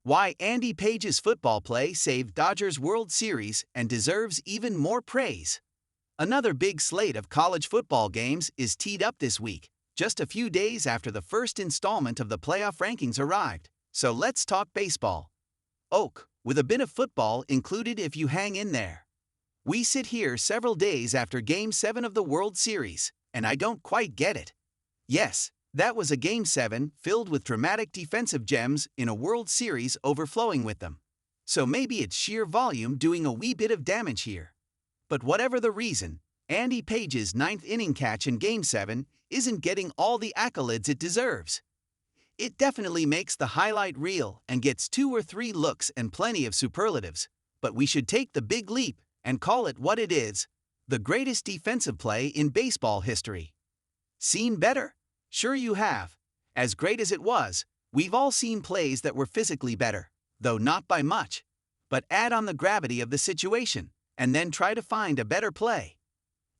Why Andy Page's football play saved Dodgers World Series and deserves even more praise. Another big slate of college football games is teed up this week, just a few days after the first installment of the playoff rankings arrived. So let's talk baseball.OK, with a bit of football included if you hang in there. We sit here several days after Game 7 of the World Series, and I don't quite get it. Yes, that was a Game 7 filled with dramatic defensive gems in a World Series overflowing with them. So maybe it's sheer volume doing a wee bit of damage here. But whatever the reason, Andy Page's ninth inning catch in Game 7 isn't getting all the accolades it deserves. It definitely makes the highlight reel and gets 2 or 3 looks and plenty of superlatives, but we should take the big leap and call it what it is: the greatest defensive play in baseball history. Seen better? Sure you have. As great as it was, we've all seen plays that were physically better, though not by much. But add on the gravity of the situation, and then try to find a better play.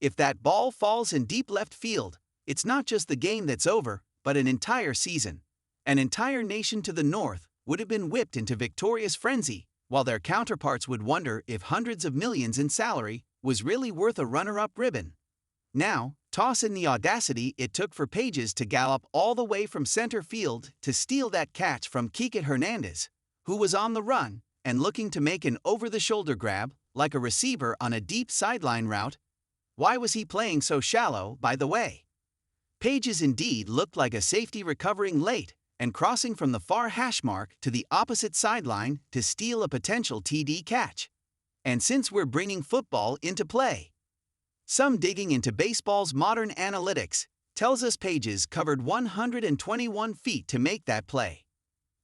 If that ball falls in deep left field, it's not just the game that's over, but an entire season. An entire nation to the north would have been whipped into victorious frenzy, while their counterparts would wonder if hundreds of millions in salary was really worth a runner-up ribbon. Now, toss in the audacity it took for Pages to gallop all the way from center field to steal that catch from Kike Hernandez, who was on the run and looking to make an over-the-shoulder grab like a receiver on a deep sideline route. Why was he playing so shallow, by the way? Pages indeed looked like a safety recovering late and crossing from the far hash mark to the opposite sideline to steal a potential TD catch. And since we're bringing football into play, some digging into baseball's modern analytics tells us Pages covered 121 feet to make that play.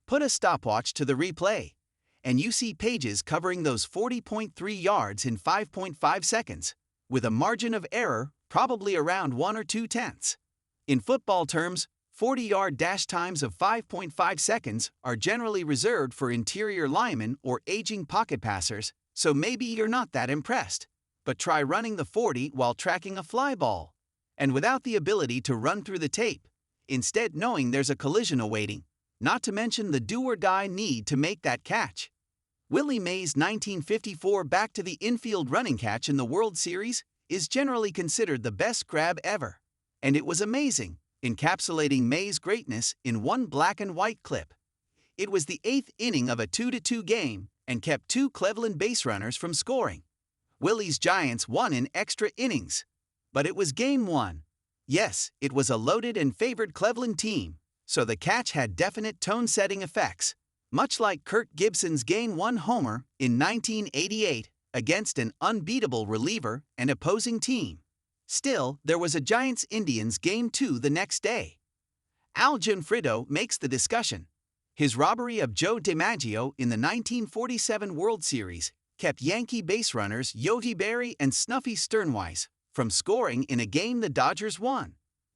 Put a stopwatch to the replay, and you see Pages covering those 40.3 yards in 5.5 seconds, with a margin of error probably around 1 or 2 tenths. In football terms, 40-yard dash times of 5.5 seconds are generally reserved for interior linemen or aging pocket passers, so maybe you're not that impressed. But try running the 40 while tracking a fly ball, and without the ability to run through the tape, instead knowing there's a collision awaiting, not to mention the do-or-die need to make that catch. Willie Mays' 1954 back-to-the-infield running catch in the World Series is generally considered the best grab ever, and it was amazing, encapsulating Mays' greatness in one black-and-white clip. It was the 8th inning of a 2-2 game and kept 2 Cleveland base runners from scoring. Willie's Giants won in extra innings. But it was Game 1. Yes, it was a loaded and favored Cleveland team, so the catch had definite tone-setting effects, much like Kirk Gibson's Game 1 homer in 1988 against an unbeatable reliever and opposing team. Still, there was a Giants-Indians Game 2 the next day. Al Gianfrido makes the discussion. His robbery of Joe DiMaggio in the 1947 World Series kept Yankee base runners Yogi Berra and Snuffy Sternweis from scoring in a game the Dodgers won.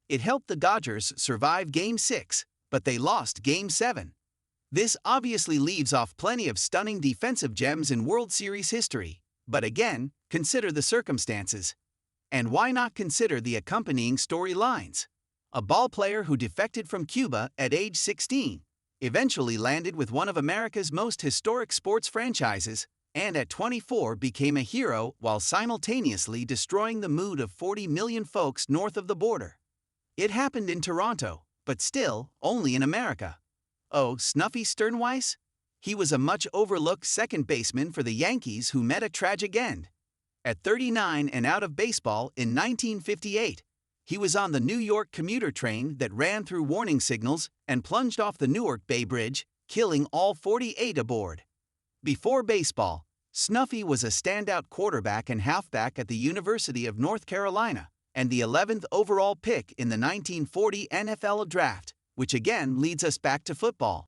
It helped the Dodgers survive Game 6, but they lost Game 7. This obviously leaves off plenty of stunning defensive gems in World Series history, but again, consider the circumstances. And why not consider the accompanying storylines? A ballplayer who defected from Cuba at age 16, eventually landed with one of America's most historic sports franchises, and at 24 became a hero while simultaneously destroying the mood of 40 million folks north of the border. It happened in Toronto, but still only in America. Oh, Snuffy Sternweis? He was a much overlooked second baseman for the Yankees who met a tragic end. At 39 and out of baseball in 1958, he was on the New York commuter train that ran through warning signals and plunged off the Newark Bay Bridge, killing all 48 aboard. Before baseball, Snuffy was a standout quarterback and halfback at the University of North Carolina, and the 11th overall pick in the 1940 NFL Draft, which again leads us back to football.